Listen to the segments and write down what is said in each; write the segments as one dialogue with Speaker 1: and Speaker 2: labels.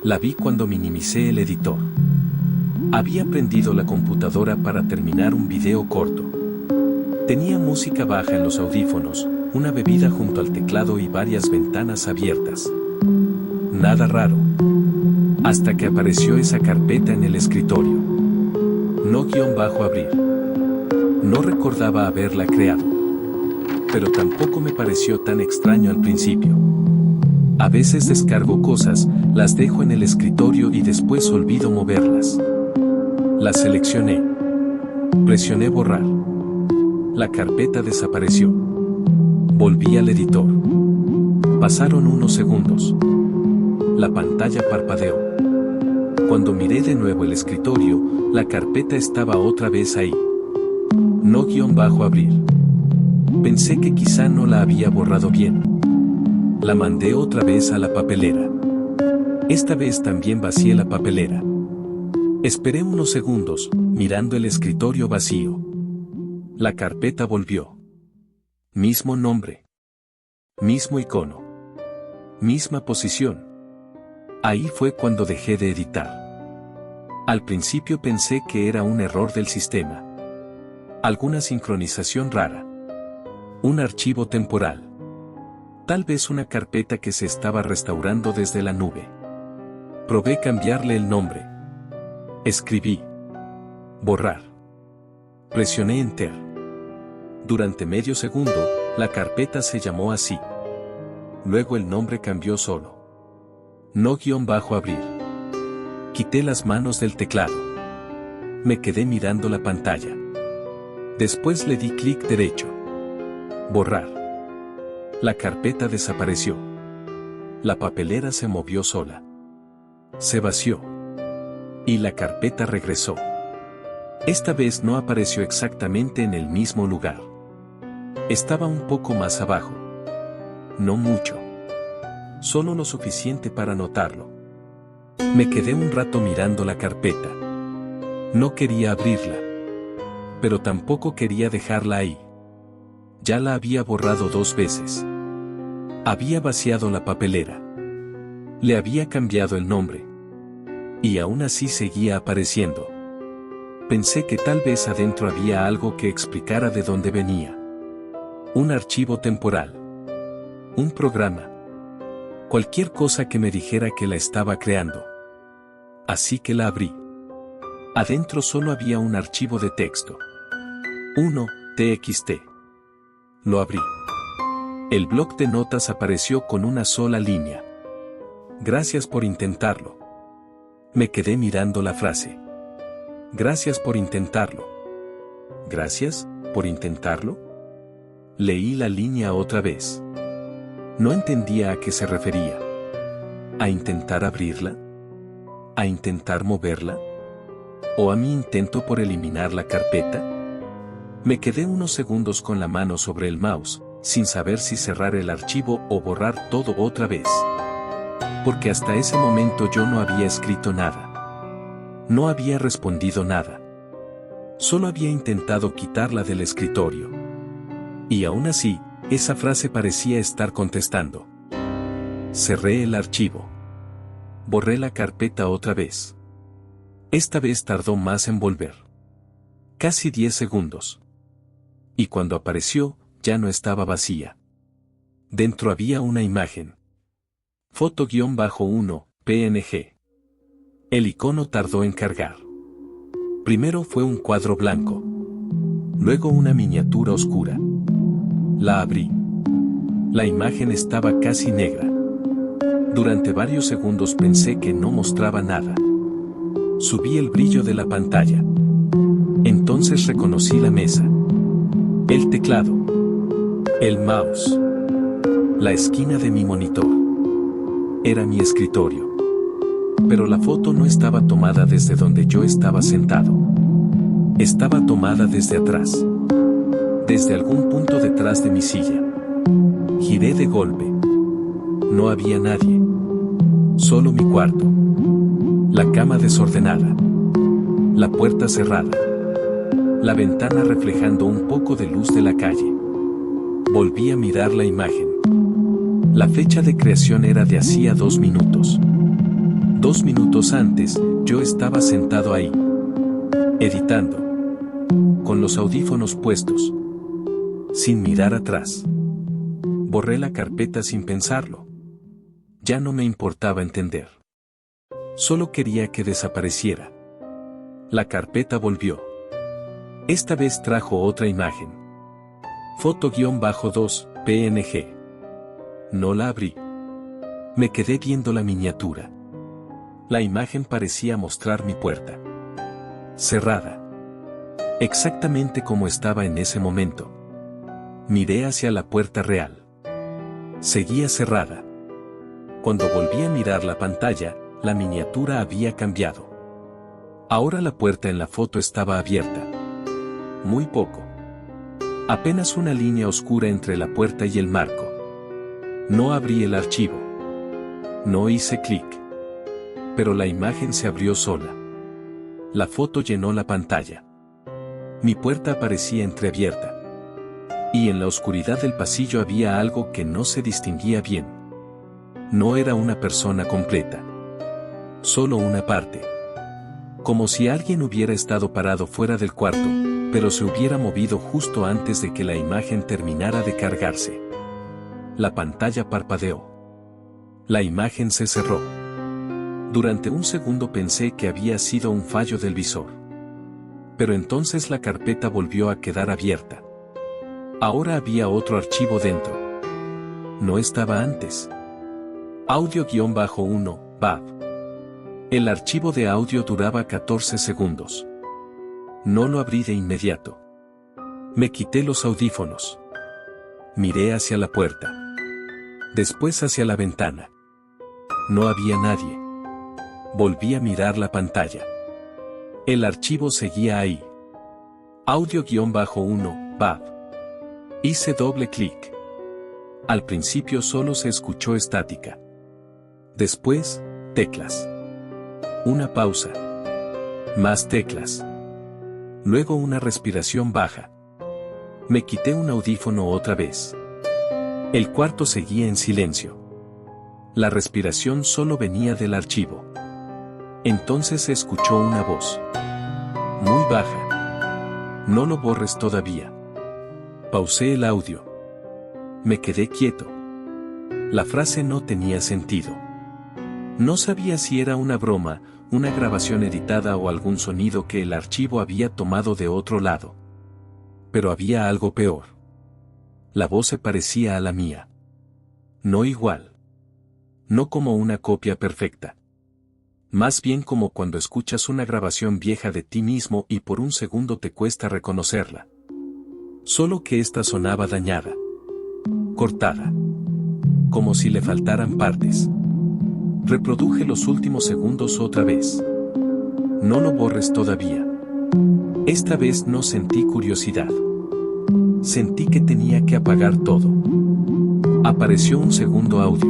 Speaker 1: La vi cuando minimicé el editor. Había prendido la computadora para terminar un video corto. Tenía música baja en los audífonos, una bebida junto al teclado y varias ventanas abiertas. Nada raro. Hasta que apareció esa carpeta en el escritorio. No-abrir. No recordaba haberla creado. Pero tampoco me pareció tan extraño al principio. A veces descargo cosas, las dejo en el escritorio y después olvido moverlas. Las seleccioné. Presioné borrar. La carpeta desapareció. Volví al editor. Pasaron unos segundos. La pantalla parpadeó. Cuando miré de nuevo el escritorio, la carpeta estaba otra vez ahí. No-abrir. Pensé que quizá no la había borrado bien. La mandé otra vez a la papelera. Esta vez también vacié la papelera. Esperé unos segundos, mirando el escritorio vacío. La carpeta volvió. Mismo nombre. Mismo icono. Misma posición. Ahí fue cuando dejé de editar. Al principio pensé que era un error del sistema. Alguna sincronización rara. Un archivo temporal. Tal vez una carpeta que se estaba restaurando desde la nube. Probé cambiarle el nombre. Escribí. Borrar. Presioné Enter. Durante medio segundo, la carpeta se llamó así. Luego el nombre cambió solo. No-abrir. Quité las manos del teclado. Me quedé mirando la pantalla. Después le di clic derecho. Borrar. La carpeta desapareció. La papelera se movió sola. Se vació. Y la carpeta regresó. Esta vez no apareció exactamente en el mismo lugar. Estaba un poco más abajo. No mucho. Solo lo suficiente para notarlo. Me quedé un rato mirando la carpeta. No quería abrirla. Pero tampoco quería dejarla ahí. Ya la había borrado 2 veces. Había vaciado la papelera. Le había cambiado el nombre. Y aún así seguía apareciendo. Pensé que tal vez adentro había algo que explicara de dónde venía. Un archivo temporal. Un programa. Cualquier cosa que me dijera que la estaba creando. Así que la abrí. Adentro solo había un archivo de texto. 1.txt. Lo abrí. El bloc de notas apareció con una sola línea. Gracias por intentarlo. Me quedé mirando la frase. Gracias por intentarlo. ¿Gracias por intentarlo? Leí la línea otra vez. No entendía a qué se refería. ¿A intentar abrirla? ¿A intentar moverla? ¿O a mi intento por eliminar la carpeta? Me quedé unos segundos con la mano sobre el mouse, sin saber si cerrar el archivo o borrar todo otra vez. Porque hasta ese momento yo no había escrito nada. No había respondido nada. Solo había intentado quitarla del escritorio. Y aún así, esa frase parecía estar contestando. Cerré el archivo. Borré la carpeta otra vez. Esta vez tardó más en volver. Casi 10 segundos. Y cuando apareció, ya no estaba vacía. Dentro había una imagen. Foto-1, PNG. El icono tardó en cargar. Primero fue un cuadro blanco. Luego una miniatura oscura. La abrí. La imagen estaba casi negra. Durante varios segundos pensé que no mostraba nada. Subí el brillo de la pantalla. Entonces reconocí la mesa. El teclado. El mouse. La esquina de mi monitor. Era mi escritorio. Pero la foto no estaba tomada desde donde yo estaba sentado. Estaba tomada desde atrás. Desde algún punto detrás de mi silla. Giré de golpe. No había nadie. Solo mi cuarto. La cama desordenada. La puerta cerrada. La ventana reflejando un poco de luz de la calle. Volví a mirar la imagen. La fecha de creación era de hacía 2 minutos. 2 minutos antes, yo estaba sentado ahí, editando, con los audífonos puestos, sin mirar atrás. Borré la carpeta sin pensarlo. Ya no me importaba entender. Solo quería que desapareciera. La carpeta volvió. Esta vez trajo otra imagen. Foto-2, PNG. No la abrí. Me quedé viendo la miniatura. La imagen parecía mostrar mi puerta. Cerrada. Exactamente como estaba en ese momento. Miré hacia la puerta real. Seguía cerrada. Cuando volví a mirar la pantalla, la miniatura había cambiado. Ahora la puerta en la foto estaba abierta. Muy poco. Apenas una línea oscura entre la puerta y el marco. No abrí el archivo. No hice clic. Pero la imagen se abrió sola. La foto llenó la pantalla. Mi puerta aparecía entreabierta. Y en la oscuridad del pasillo había algo que no se distinguía bien. No era una persona completa. Solo una parte. Como si alguien hubiera estado parado fuera del cuarto, pero se hubiera movido justo antes de que la imagen terminara de cargarse. La pantalla parpadeó. La imagen se cerró. Durante un segundo pensé que había sido un fallo del visor. Pero entonces la carpeta volvió a quedar abierta. Ahora había otro archivo dentro. No estaba antes. Audio-1, BAV. El archivo de audio duraba 14 segundos. No lo abrí de inmediato. Me quité los audífonos. Miré hacia la puerta. Después hacia la ventana. No había nadie. Volví a mirar la pantalla. El archivo seguía ahí. Audio-1, BAV. Hice doble clic. Al principio solo se escuchó estática. Después, teclas. Una pausa. Más teclas. Luego una respiración baja. Me quité un audífono otra vez. El cuarto seguía en silencio. La respiración solo venía del archivo. Entonces se escuchó una voz. Muy baja. No lo borres todavía. Pausé el audio. Me quedé quieto. La frase no tenía sentido. No sabía si era una broma, una grabación editada o algún sonido que el archivo había tomado de otro lado. Pero había algo peor. La voz se parecía a la mía. No igual. No como una copia perfecta. Más bien como cuando escuchas una grabación vieja de ti mismo y por un segundo te cuesta reconocerla. Solo que esta sonaba dañada. Cortada. Como si le faltaran partes. Reproduje los últimos segundos otra vez. No lo borres todavía. Esta vez no sentí curiosidad. Sentí que tenía que apagar todo. Apareció un segundo audio.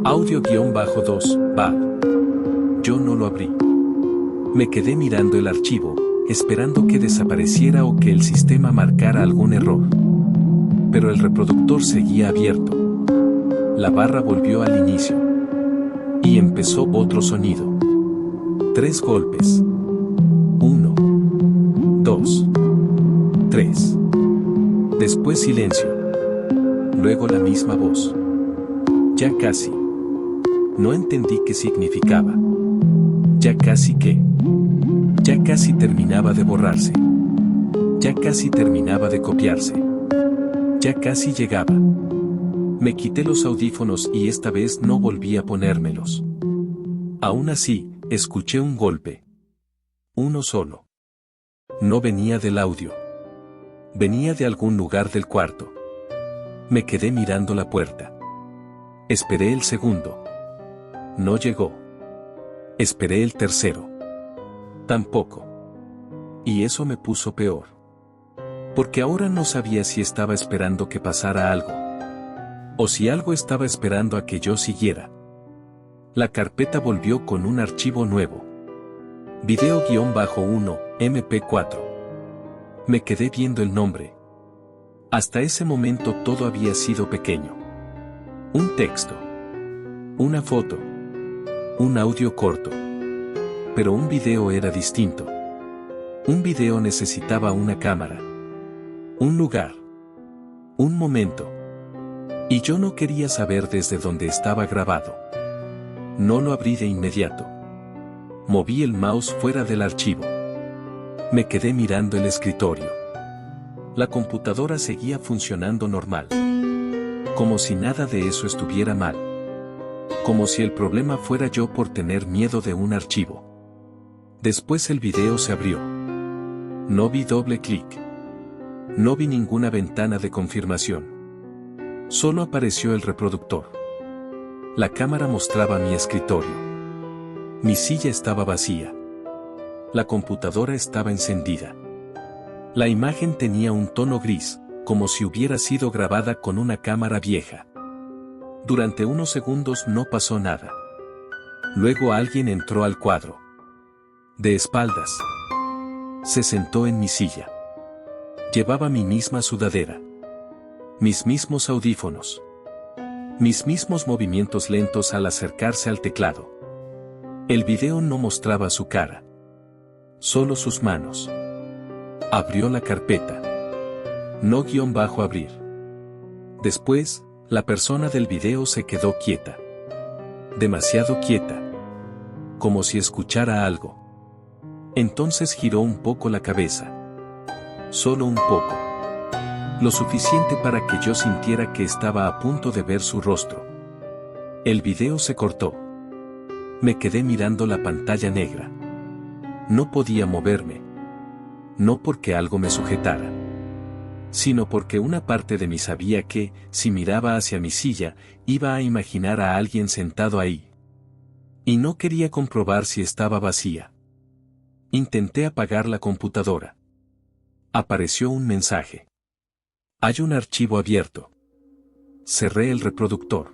Speaker 1: Audio-2, BAV. Yo no lo abrí. Me quedé mirando el archivo, esperando que desapareciera o que el sistema marcara algún error. Pero el reproductor seguía abierto. La barra volvió al inicio. Y empezó otro sonido. 3 golpes. 1, 2, 3. Después silencio. Luego la misma voz. Ya casi. No entendí qué significaba. Ya casi qué. Ya casi terminaba de borrarse. Ya casi terminaba de copiarse. Ya casi llegaba. Me quité los audífonos y esta vez no volví a ponérmelos. Aún así, escuché un golpe. Uno solo. No venía del audio. Venía de algún lugar del cuarto. Me quedé mirando la puerta. Esperé el segundo. No llegó. Esperé el tercero. Tampoco. Y eso me puso peor. Porque ahora no sabía si estaba esperando que pasara algo. O si algo estaba esperando a que yo siguiera. La carpeta volvió con un archivo nuevo. Video-1, MP4. Me quedé viendo el nombre. Hasta ese momento todo había sido pequeño. Un texto. Una foto. Un audio corto. Pero un video era distinto. Un video necesitaba una cámara. Un lugar. Un momento. Y yo no quería saber desde dónde estaba grabado. No lo abrí de inmediato. Moví el mouse fuera del archivo. Me quedé mirando el escritorio. La computadora seguía funcionando normal. Como si nada de eso estuviera mal. Como si el problema fuera yo por tener miedo de un archivo. Después el video se abrió. No vi doble clic. No vi ninguna ventana de confirmación. Solo apareció el reproductor. La cámara mostraba mi escritorio. Mi silla estaba vacía. La computadora estaba encendida. La imagen tenía un tono gris, como si hubiera sido grabada con una cámara vieja. Durante unos segundos no pasó nada. Luego alguien entró al cuadro. De espaldas. Se sentó en mi silla. Llevaba mi misma sudadera. Mis mismos audífonos. Mis mismos movimientos lentos al acercarse al teclado. El video no mostraba su cara. Solo sus manos. Abrió la carpeta. No _abrir. Después, la persona del video se quedó quieta. Demasiado quieta. Como si escuchara algo. Entonces giró un poco la cabeza. Solo un poco. Lo suficiente para que yo sintiera que estaba a punto de ver su rostro. El video se cortó. Me quedé mirando la pantalla negra. No podía moverme. No porque algo me sujetara, sino porque una parte de mí sabía que, si miraba hacia mi silla, iba a imaginar a alguien sentado ahí. Y no quería comprobar si estaba vacía. Intenté apagar la computadora. Apareció un mensaje. Hay un archivo abierto. Cerré el reproductor.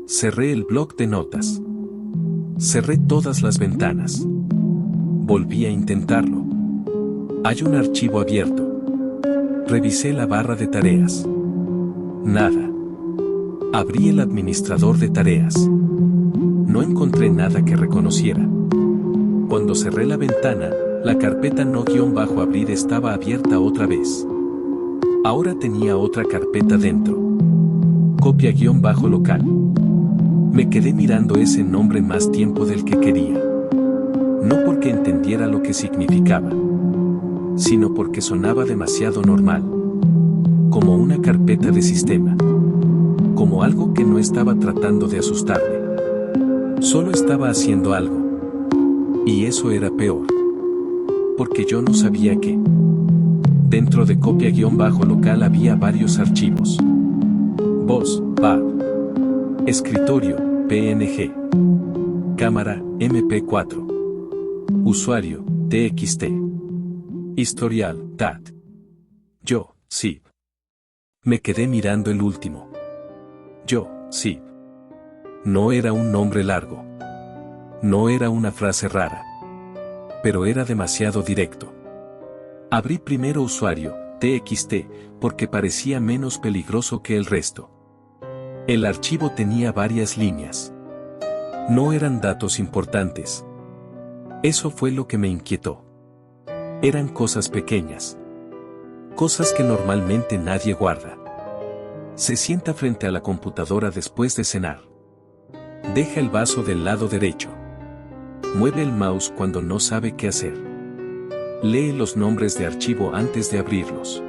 Speaker 1: Cerré el bloc de notas. Cerré todas las ventanas. Volví a intentarlo. Hay un archivo abierto. Revisé la barra de tareas. Nada. Abrí el administrador de tareas. No encontré nada que reconociera. Cuando cerré la ventana, la carpeta no_abrir estaba abierta otra vez. Ahora tenía otra carpeta dentro. Copia_local. Me quedé mirando ese nombre más tiempo del que quería. No porque entendiera lo que significaba, sino porque sonaba demasiado normal. Como una carpeta de sistema. Como algo que no estaba tratando de asustarme. Solo estaba haciendo algo. Y eso era peor. Porque yo no sabía que dentro de copia_local había varios archivos. Voz, bar. Escritorio, PNG. Cámara, MP4. Usuario, TXT. Historial, TAT. Yo, zip. Me quedé mirando el último. Yo, zip. No era un nombre largo. No era una frase rara. Pero era demasiado directo. Abrí primero usuario, TXT, porque parecía menos peligroso que el resto. El archivo tenía varias líneas. No eran datos importantes. Eso fue lo que me inquietó. Eran cosas pequeñas. Cosas que normalmente nadie guarda. Se sienta frente a la computadora después de cenar. Deja el vaso del lado derecho. Mueve el mouse cuando no sabe qué hacer. Lee los nombres de archivo antes de abrirlos.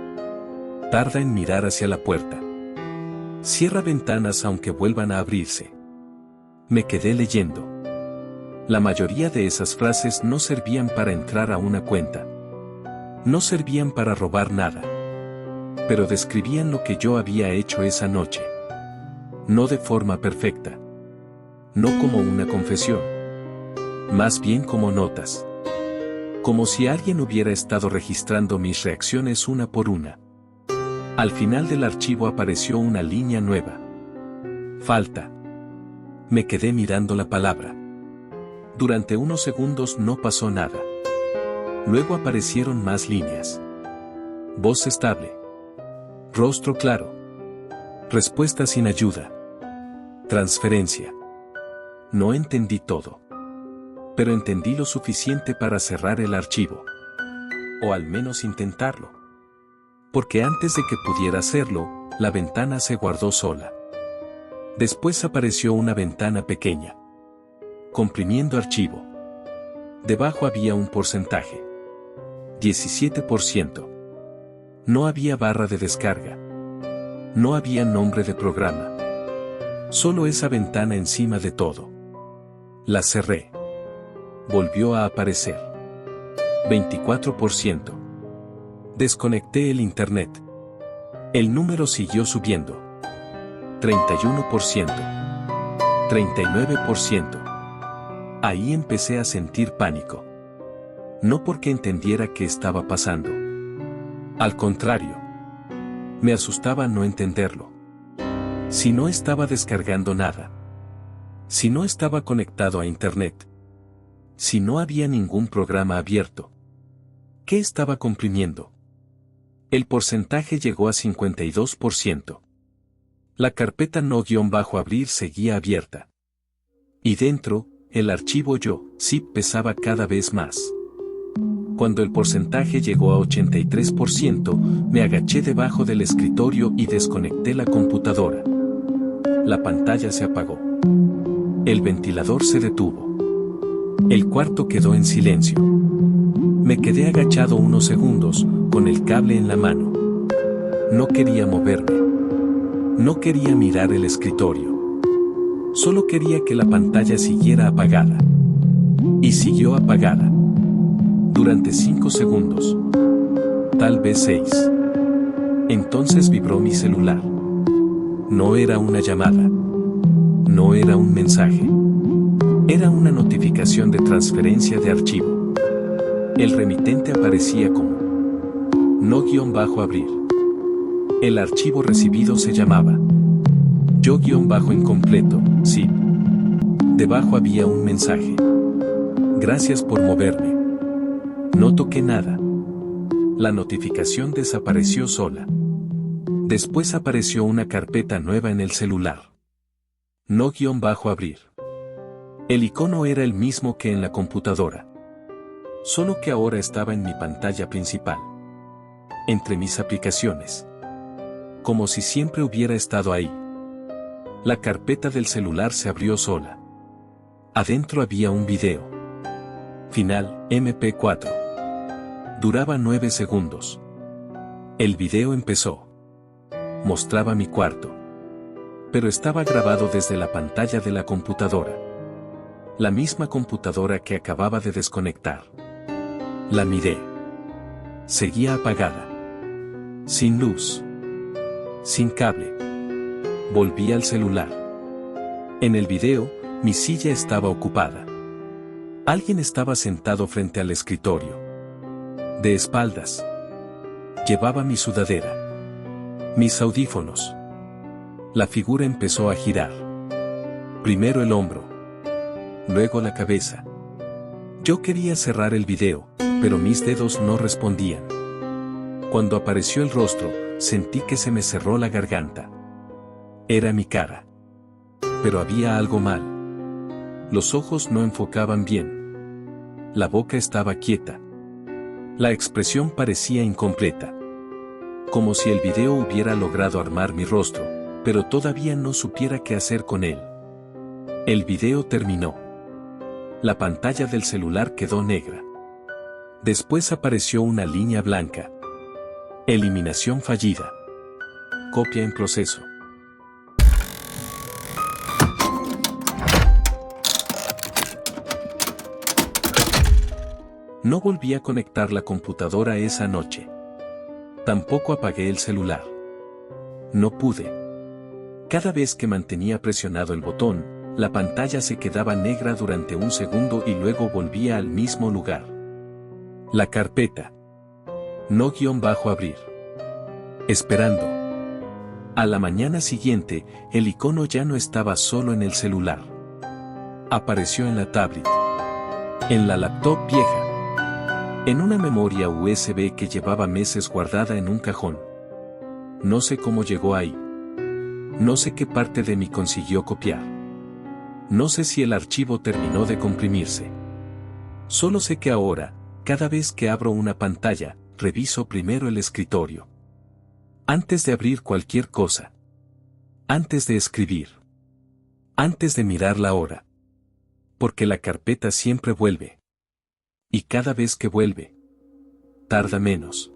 Speaker 1: Tarda en mirar hacia la puerta. Cierra ventanas aunque vuelvan a abrirse. Me quedé leyendo. La mayoría de esas frases no servían para entrar a una cuenta. No servían para robar nada. Pero describían lo que yo había hecho esa noche. No de forma perfecta. No como una confesión. Más bien como notas. Como si alguien hubiera estado registrando mis reacciones una por una. Al final del archivo apareció una línea nueva. Falta. Me quedé mirando la palabra. Durante unos segundos no pasó nada. Luego aparecieron más líneas. Voz estable. Rostro claro. Respuesta sin ayuda. Transferencia. No entendí todo. Pero entendí lo suficiente para cerrar el archivo. O al menos intentarlo. Porque antes de que pudiera hacerlo, la ventana se guardó sola. Después apareció una ventana pequeña. Comprimiendo archivo. Debajo había un porcentaje. 17%. No había barra de descarga. No había nombre de programa. Solo esa ventana encima de todo. La cerré. Volvió a aparecer. 24%. Desconecté el internet. El número siguió subiendo. 31%. 39%. Ahí empecé a sentir pánico. No porque entendiera qué estaba pasando. Al contrario. Me asustaba no entenderlo. Si no estaba descargando nada. Si no estaba conectado a internet. Si no había ningún programa abierto. ¿Qué estaba comprimiendo? El porcentaje llegó a 52%. La carpeta no-abrir seguía abierta. Y dentro, el archivo zip pesaba cada vez más. Cuando el porcentaje llegó a 83%, me agaché debajo del escritorio y desconecté la computadora. La pantalla se apagó. El ventilador se detuvo. El cuarto quedó en silencio. Me quedé agachado unos segundos, con el cable en la mano. No quería moverme. No quería mirar el escritorio. Solo quería que la pantalla siguiera apagada. Y siguió apagada. Durante 5 segundos. Tal vez 6. Entonces vibró mi celular. No era una llamada. No era un mensaje. Era una notificación de transferencia de archivo. El remitente aparecía como no-abrir. El archivo recibido se llamaba yo-incompleto, zip. Debajo había un mensaje. Gracias por moverme. No toqué nada. La notificación desapareció sola. Después apareció una carpeta nueva en el celular. No-abrir. El icono era el mismo que en la computadora. Solo que ahora estaba en mi pantalla principal. Entre mis aplicaciones. Como si siempre hubiera estado ahí. La carpeta del celular se abrió sola. Adentro había un video. Final, MP4. Duraba 9 segundos. El video empezó. Mostraba mi cuarto. Pero estaba grabado desde la pantalla de la computadora. La misma computadora que acababa de desconectar. La miré. Seguía apagada. Sin luz. Sin cable. Volví al celular. En el video, mi silla estaba ocupada. Alguien estaba sentado frente al escritorio. De espaldas. Llevaba mi sudadera. Mis audífonos. La figura empezó a girar. Primero el hombro. Luego la cabeza. Yo quería cerrar el video, pero mis dedos no respondían. Cuando apareció el rostro, sentí que se me cerró la garganta. Era mi cara. Pero había algo mal. Los ojos no enfocaban bien. La boca estaba quieta. La expresión parecía incompleta. Como si el video hubiera logrado armar mi rostro, pero todavía no supiera qué hacer con él. El video terminó. La pantalla del celular quedó negra. Después apareció una línea blanca. Eliminación fallida. Copia en proceso. No volví a conectar la computadora esa noche. Tampoco apagué el celular. No pude. Cada vez que mantenía presionado el botón, la pantalla se quedaba negra durante un segundo y luego volvía al mismo lugar. La carpeta. No-abrir. Esperando. A la mañana siguiente, el icono ya no estaba solo en el celular. Apareció en la tablet. En la laptop vieja. En una memoria USB que llevaba meses guardada en un cajón. No sé cómo llegó ahí. No sé qué parte de mí consiguió copiar. No sé si el archivo terminó de comprimirse. Solo sé que ahora, cada vez que abro una pantalla, reviso primero el escritorio. Antes de abrir cualquier cosa. Antes de escribir. Antes de mirar la hora. Porque la carpeta siempre vuelve. Y cada vez que vuelve, tarda menos.